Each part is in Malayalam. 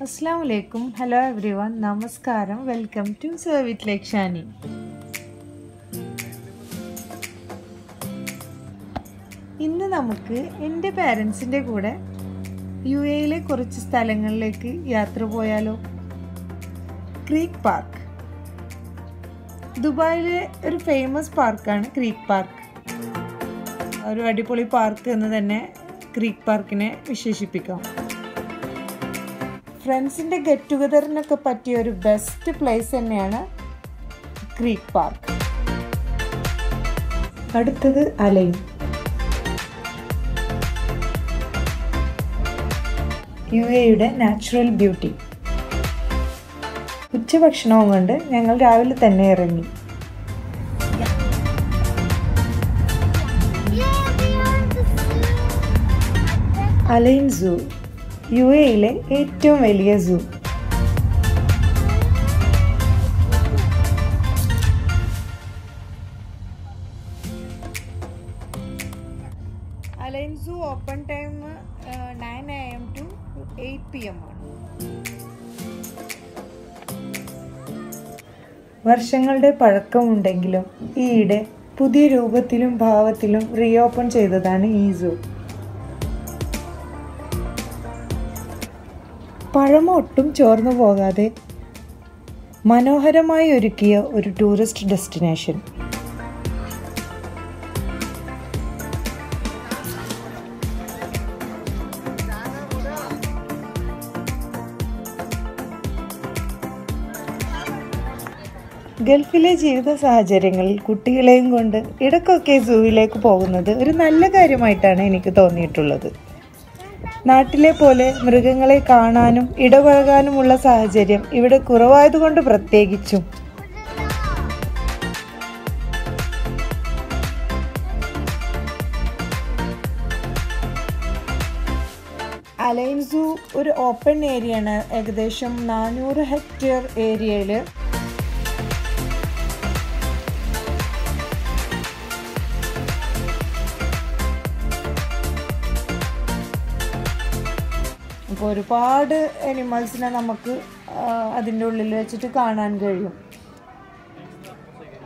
Assalamualaikum. Hello everyone. Namaskaram. Welcome to Serve with Lekshani. ഇന്ന് നമുക്ക് എൻ്റെ പാരൻസിൻ്റെ കൂടെ UAE കുറച്ച് സ്ഥലങ്ങളിലേക്ക് യാത്ര പോയാലോ? Creek park. ദുബായിലെ ഒരു ഫേമസ് പാർക്കാണ് ക്രീക്ക് പാർക്ക്. ഒരു അടിപൊളി പാർക്ക് എന്ന് തന്നെ ക്രീക്ക് പാർക്കിനെ വിശേഷിപ്പിക്കാം. ഫ്രണ്ട്സിൻ്റെ ഗെറ്റ് ടുഗദറിനൊക്കെ പറ്റിയ ഒരു ബെസ്റ്റ് പ്ലേസ് തന്നെയാണ് ക്രീക്ക് പാർക്ക്. അടുത്തത് അലൈൻ. UAEയുടെ നാച്ചുറൽ ബ്യൂട്ടി. ഉച്ചഭക്ഷണവും കൊണ്ട് ഞങ്ങൾ രാവിലെ തന്നെ ഇറങ്ങി. അലൈൻ സൂ, UAEയിലെ ഏറ്റവും വലിയ zoo. Al Ain zoo open time 9 AM to 8 PM ആണ്. വർഷങ്ങളുടെ പഴക്കമുണ്ടെങ്കിലും ഈയിടെ പുതിയ രൂപത്തിലും ഭാവത്തിലും റീഓപ്പൺ ചെയ്തതാണ് ഈ സൂ. പഴമ ഒട്ടും ചോർന്നു പോകാതെ മനോഹരമായി ഒരുക്കിയ ഒരു ടൂറിസ്റ്റ് ഡെസ്റ്റിനേഷൻ. ഗൾഫിലെ ജീവിത സാഹചര്യങ്ങളിൽ കുട്ടികളെയും കൊണ്ട് ഇടയ്ക്കൊക്കെ സൂവിലേക്ക് പോകുന്നത് ഒരു നല്ല കാര്യമായിട്ടാണ് എനിക്ക് തോന്നിയിട്ടുള്ളത്. നാട്ടിലെ പോലെ മൃഗങ്ങളെ കാണാനും ഇടപഴകാനുമുള്ള സാഹചര്യം ഇവിടെ കുറവായതുകൊണ്ട് പ്രത്യേകിച്ചും. അലൈൻ സൂ ഒരു ഓപ്പൺ ഏരിയയാണ്. ഏകദേശം 400 ഹെക്ടർ ഏരിയയിൽ അപ്പോൾ ഒരുപാട് അനിമൽസിനെ നമുക്ക് അതിൻ്റെ ഉള്ളിൽ വെച്ചിട്ട് കാണാൻ കഴിയും.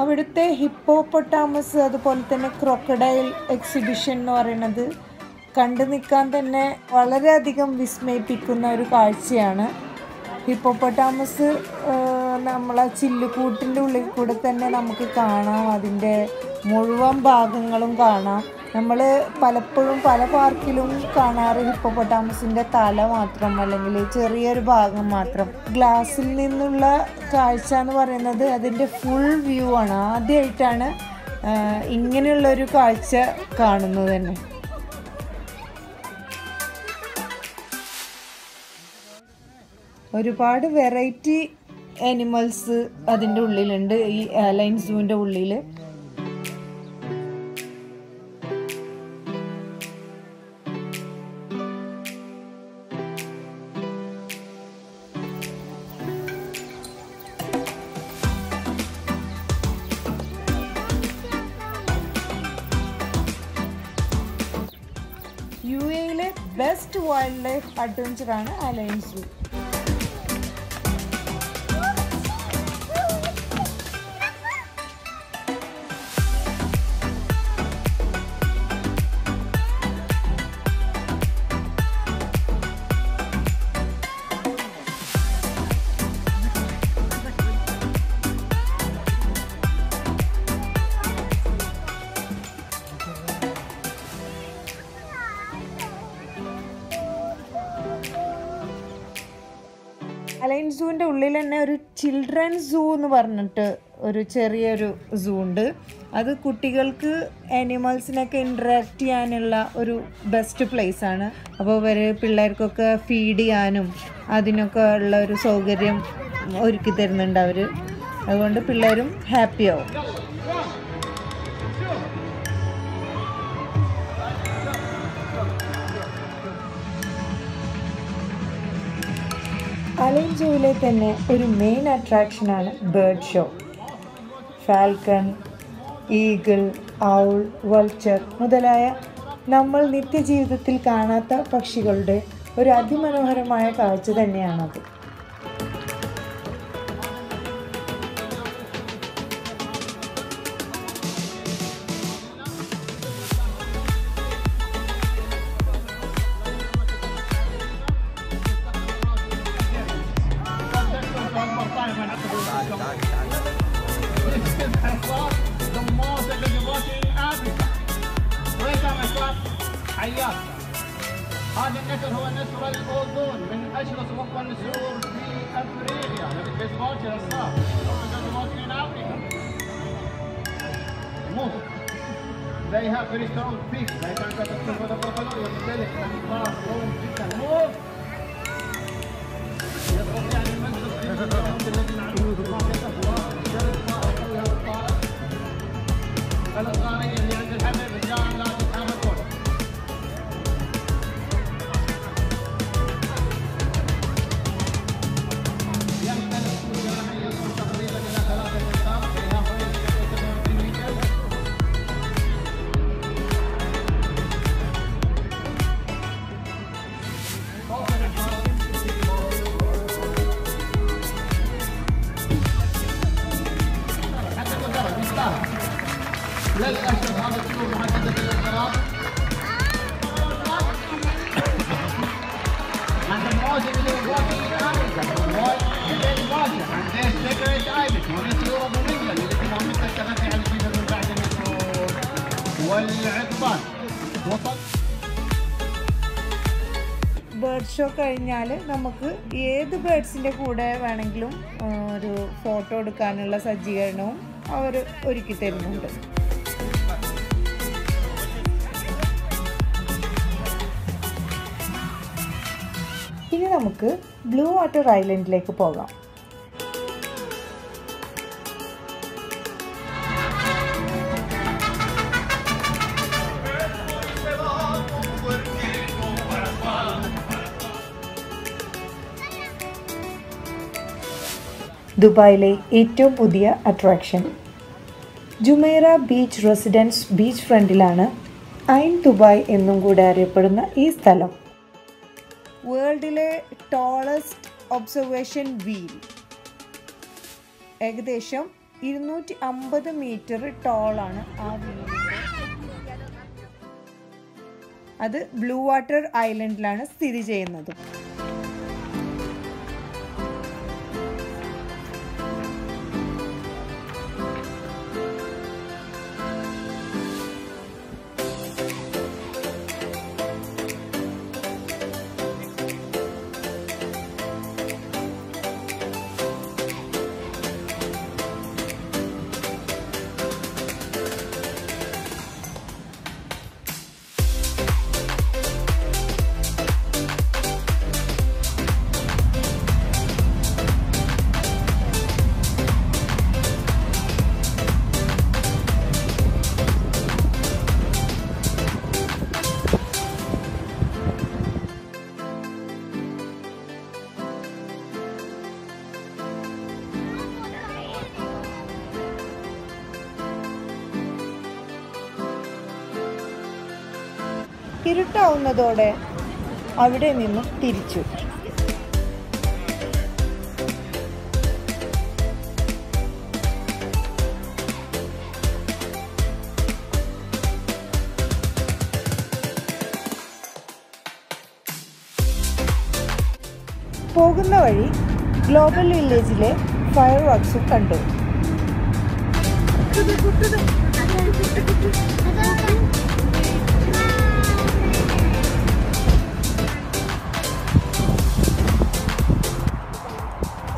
അവിടുത്തെ ഹിപ്പോപ്പൊട്ടാമസ് അതുപോലെ തന്നെ ക്രൊക്കഡൈൽ എക്സിബിഷൻ എന്ന് പറയുന്നത് കണ്ടു നിൽക്കാൻ തന്നെ വളരെയധികം വിസ്മയിപ്പിക്കുന്ന ഒരു കാഴ്ചയാണ്. ഹിപ്പോപ്പൊട്ടാമസ് നമ്മളെ ചില്ലുകൂട്ടിൻ്റെ ഉള്ളിൽ കൂടെ തന്നെ നമുക്ക് കാണാം. അതിൻ്റെ മുഴുവൻ ഭാഗങ്ങളും കാണാം. നമ്മൾ പലപ്പോഴും പല പാർക്കിലും കാണാറ് ഹിപ്പോപ്പൊട്ടാമസിൻ്റെ തല മാത്രം, അല്ലെങ്കിൽ ചെറിയൊരു ഭാഗം മാത്രം. ഗ്ലാസ്സിൽ നിന്നുള്ള കാഴ്ച എന്ന് പറയുന്നത് അതിൻ്റെ ഫുൾ വ്യൂ ആണ്. ആദ്യമായിട്ടാണ് ഇങ്ങനെയുള്ളൊരു കാഴ്ച കാണുന്നത് തന്നെ. ഒരുപാട് വെറൈറ്റി ആനിമൽസ് അതിൻ്റെ ഉള്ളിലുണ്ട്, ഈ അലൈൻ സൂവിൻ്റെ ഉള്ളിൽ. UAEയിലെ ബെസ്റ്റ് വൈൽഡ് ലൈഫ് അഡ്വഞ്ചറാണ് അലൈൻ സൂ. അലൈൻ സൂവിൻ്റെ ഉള്ളിൽ തന്നെ ഒരു ചിൽഡ്രൻ സൂ എന്ന് പറഞ്ഞിട്ട് ഒരു ചെറിയൊരു സൂ ഉണ്ട്. അത് കുട്ടികൾക്ക് ആനിമൽസിനൊക്കെ ഇൻട്രാക്ട് ചെയ്യാനുള്ള ഒരു ബെസ്റ്റ് പ്ലേസ് ആണ്. അപ്പോൾ പിള്ളേർക്കൊക്കെ ഫീഡ് ചെയ്യാനും അതിനൊക്കെ ഉള്ള ഒരു സൗകര്യം ഒരുക്കി തരുന്നുണ്ട് അവർ. അതുകൊണ്ട് പിള്ളേരും ഹാപ്പിയാവും. അലൈൻ സൂവിലെ തന്നെ ഒരു മെയിൻ അട്രാക്ഷനാണ് bird show. Falcon, eagle, owl, vulture മുതലായ നമ്മൾ നിത്യജീവിതത്തിൽ കാണാത്ത പക്ഷികളുടെ ഒരു അതിമനോഹരമായ കാഴ്ച തന്നെയാണത്. هذا النسر هو نسر الأوزون من أشرس مقوى النسور في أفريقيا. هذا البيسبول كذا صار. في أفريقيا. Move. They have very strong feet. They can cut the silver buffalo. يختلف عن الفار قوي جدا. Move. يضغط يعني المنزل الذي نعرفه بالمنطقة الأخضر. جلد فار قوي الطائر. الأصغرية اللي عند الحبل الجان لا تتحركون. للأسف هذا الطيور محددة للانقراض. عند المواسم اللي واقع أمريكا الواجهة عند سيكريت ايبك وهي طيور أبومية اللي تكون متكتفة على الجيزة من بعد النسور والعقبان. Bird show കഴിഞ്ഞാൽ നമുക്ക് ഏത് ബേർഡ്സിൻ്റെ കൂടെ വേണമെങ്കിലും ഒരു ഫോട്ടോ എടുക്കാനുള്ള സജ്ജീകരണവും അവർ ഒരുക്കി തരുന്നുണ്ട്. ഇനി നമുക്ക് ബ്ലൂ വാട്ടർ ഐലൻഡിലേക്ക് പോകാം. ദുബായിലെ ഏറ്റവും പുതിയ attraction Jumeirah beach residence beach ഫ്രണ്ടിലാണ് ഐൻ ദുബായ് എന്നും കൂടെ അറിയപ്പെടുന്ന ഈ സ്ഥലം. വേൾഡിലെ ടോളസ്റ്റ് ഒബ്സർവേഷൻ വീൽ ഏകദേശം 250 മീറ്റർ ടോളാണ് ആ വീലിൻ്റെ. അത് ബ്ലൂ വാട്ടർ ഐലൻഡിലാണ് സ്ഥിതി ചെയ്യുന്നത്. ഇരുട്ടാവുന്നതോടെ അവിടെ നിന്നും തിരിച്ചു. പോകുന്ന വഴി ഗ്ലോബൽ വില്ലേജിലെ ഫയർ വർക്ക്സും കണ്ടു.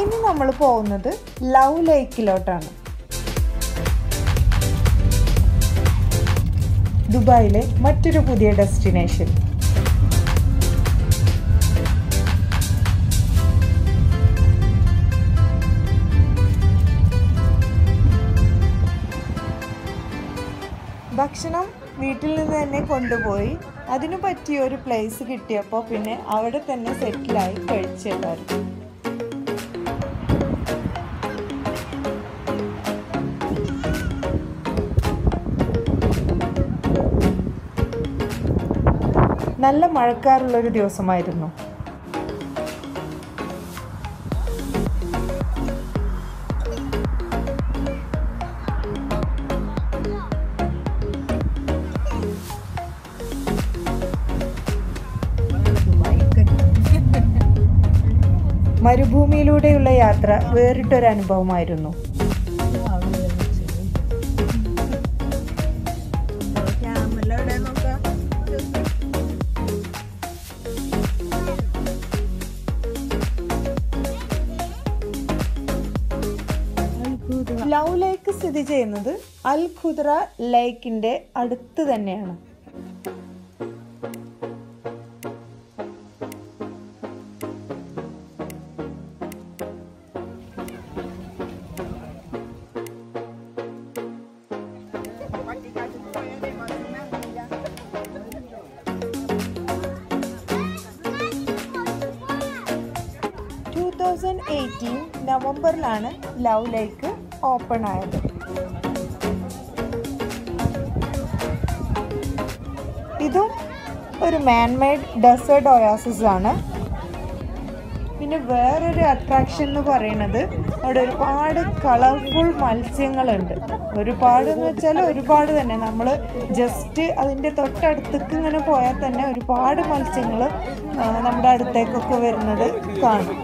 ഇനി നമ്മൾ പോകുന്നത് ലവ് ലേക്കിലോട്ടാണ്. ദുബായിലെ മറ്റൊരു പുതിയ ഡെസ്റ്റിനേഷൻ. ഭക്ഷണം വീട്ടിൽ നിന്ന് തന്നെ കൊണ്ടുപോയി അതിനു പറ്റിയ ഒരു പ്ലേസ് കിട്ടിയപ്പോൾ പിന്നെ അവിടെ തന്നെ സെറ്റിലായി കഴിച്ചെല്ലാവരും. നല്ല മഴക്കാറുള്ളൊരു ദിവസമായിരുന്നു. മരുഭൂമിയിലൂടെയുള്ള യാത്ര വേറിട്ടൊരു അനുഭവമായിരുന്നു. ലവ് ലേക്ക് സ്ഥിതി ചെയ്യുന്നത് അൽ ഖുദ്ര ലേക്കിന്റെ അടുത്ത് തന്നെയാണ്. നവംബറിലാണ് ലവ് ലേക്ക് ഓപ്പൺ ആയത്. ഇതും ഒരു മാൻമെയ്ഡ് ഡെസേർട്ട് ഒയാസിസ് ആണ്. പിന്നെ വേറൊരു അട്രാക്ഷൻ എന്ന് പറയുന്നത് അവിടെ ഒരുപാട് കളർഫുൾ മത്സ്യങ്ങളുണ്ട്. ഒരുപാട് എന്ന് വെച്ചാൽ ഒരുപാട് തന്നെ. നമ്മൾ ജസ്റ്റ് അതിൻ്റെ തൊട്ടടുത്തേക്ക് ഇങ്ങനെ പോയാൽ തന്നെ ഒരുപാട് മത്സ്യങ്ങൾ നമ്മുടെ അടുത്തേക്കൊക്കെ വരുന്നത് കാണും.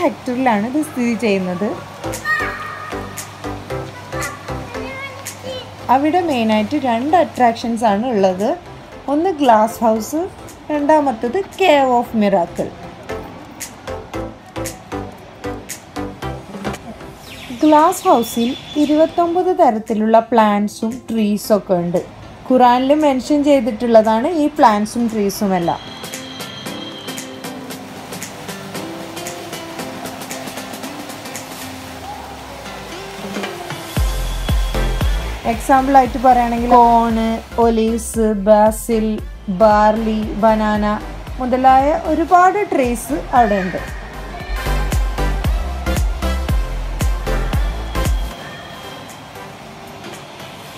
ഹെക്ടറിലാണ് ഇത് സ്ഥിതി ചെയ്യുന്നത്. അവിടെ മെയിനായിട്ട് 2 അട്രാക്ഷൻസ് ആണ് ഉള്ളത്. ഒന്ന് ഗ്ലാസ് ഹൗസ്, രണ്ടാമത്തത് കേവ് ഓഫ് മിറാക്കിൾ. ഗ്ലാസ് ഹൗസിൽ 29 തരത്തിലുള്ള പ്ലാന്റ്സും ട്രീസും ഒക്കെ ഉണ്ട്. ഖുറാനിൽ മെൻഷൻ ചെയ്തിട്ടുള്ളതാണ് ഈ പ്ലാന്റ്സും ട്രീസും എല്ലാം. എക്സാമ്പിൾ ആയിട്ട് പറയുകയാണെങ്കിൽ cone, olives, Basil, barley, banana മുതലായ ഒരുപാട് ട്രീസ് അവിടെ ഉണ്ട്.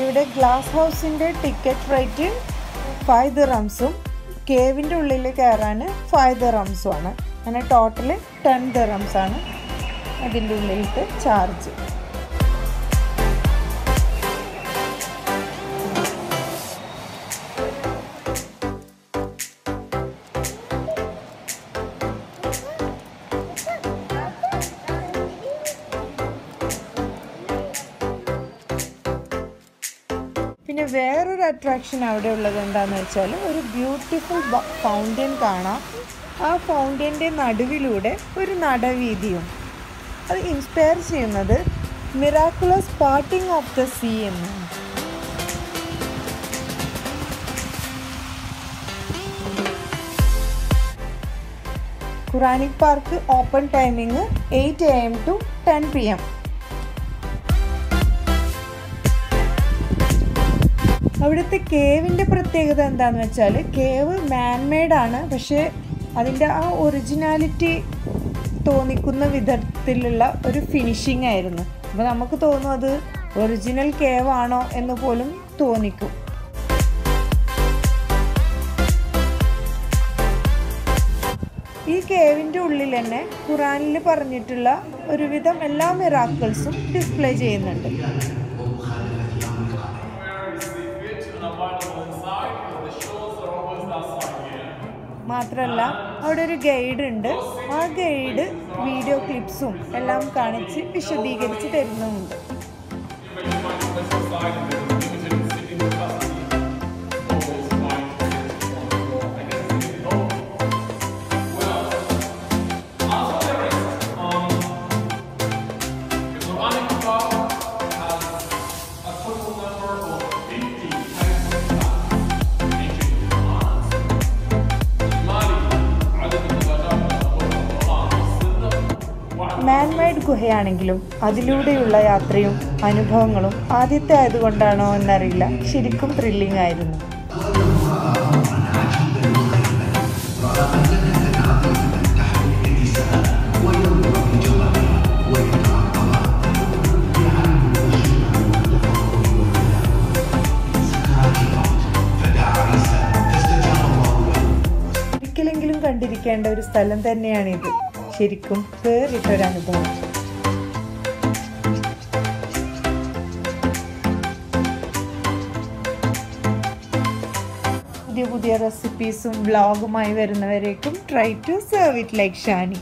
ഇവിടെ ഗ്ലാസ് ഹൗസിൻ്റെ ടിക്കറ്റ് റേറ്റ് 5 ദിർഹംസും കേവിൻ്റെ ഉള്ളിൽ കയറാൻ 5 ദിർഹംസും ആണ്. അങ്ങനെ ടോട്ടൽ 10 ദിർഹംസാണ് അതിൻ്റെ ഉള്ളിലത്തെ ചാർജ്. പിന്നെ വേറൊരു അട്രാക്ഷൻ അവിടെ ഉള്ളത് എന്താണെന്ന് വെച്ചാൽ ഒരു ബ്യൂട്ടിഫുൾ ഫൗണ്ടൻ കാണാം. ആ ഫൗണ്ടൻ്റെ നടുവിലൂടെ ഒരു നടവീതിയും. അത് ഇൻസ്പയർ ചെയ്യുന്നത് miraculous parting of the sea എന്നാണ്. Quranic park open timing 8 AM to 10 PM. അവിടുത്തെ കേവിൻ്റെ പ്രത്യേകത എന്താണെന്ന് വെച്ചാൽ കേവ് മാൻമെയ്ഡാണ്, പക്ഷേ അതിൻ്റെ ആ ഒറിജിനാലിറ്റി തോന്നിക്കുന്ന വിധത്തിലുള്ള ഒരു ഫിനിഷിംഗ് ആയിരുന്നു. അപ്പോൾ നമുക്ക് തോന്നും അത് ഒറിജിനൽ കേവ് ആണോ എന്ന് പോലും തോന്നിക്കും. ഈ കേവിൻ്റെ ഉള്ളിൽ തന്നെ ഖുറാനിൽ പറഞ്ഞിട്ടുള്ള ഒരുവിധം എല്ലാ മിറാക്കിൾസും ഡിസ്പ്ലേ ചെയ്യുന്നുണ്ട്. മാത്രമല്ല അവിടെ ഒരു ഗൈഡ് ഉണ്ട്. ആ ഗൈഡ് വീഡിയോ ക്ലിപ്സും എല്ലാം കാണിച്ച് വിശദീകരിച്ച് തരുന്നുമുണ്ട്. മാൻമെയ്ഡ് ഗുഹയാണെങ്കിലും അതിലൂടെയുള്ള യാത്രയും അനുഭവങ്ങളും ആദ്യത്തെ ആയതുകൊണ്ടാണോ എന്നറിയില്ല, ശരിക്കും ത്രില്ലിംഗ് ആയിരുന്നു. ഒരിക്കലെങ്കിലും കണ്ടിരിക്കേണ്ട ഒരു സ്ഥലം തന്നെയാണിത്. ശരിക്കും വേറിട്ടൊരനുഭവം. പുതിയ റെസിപ്പീസും വ്ളോഗുമായി വരുന്നവരേക്കും try to serve it like Shani.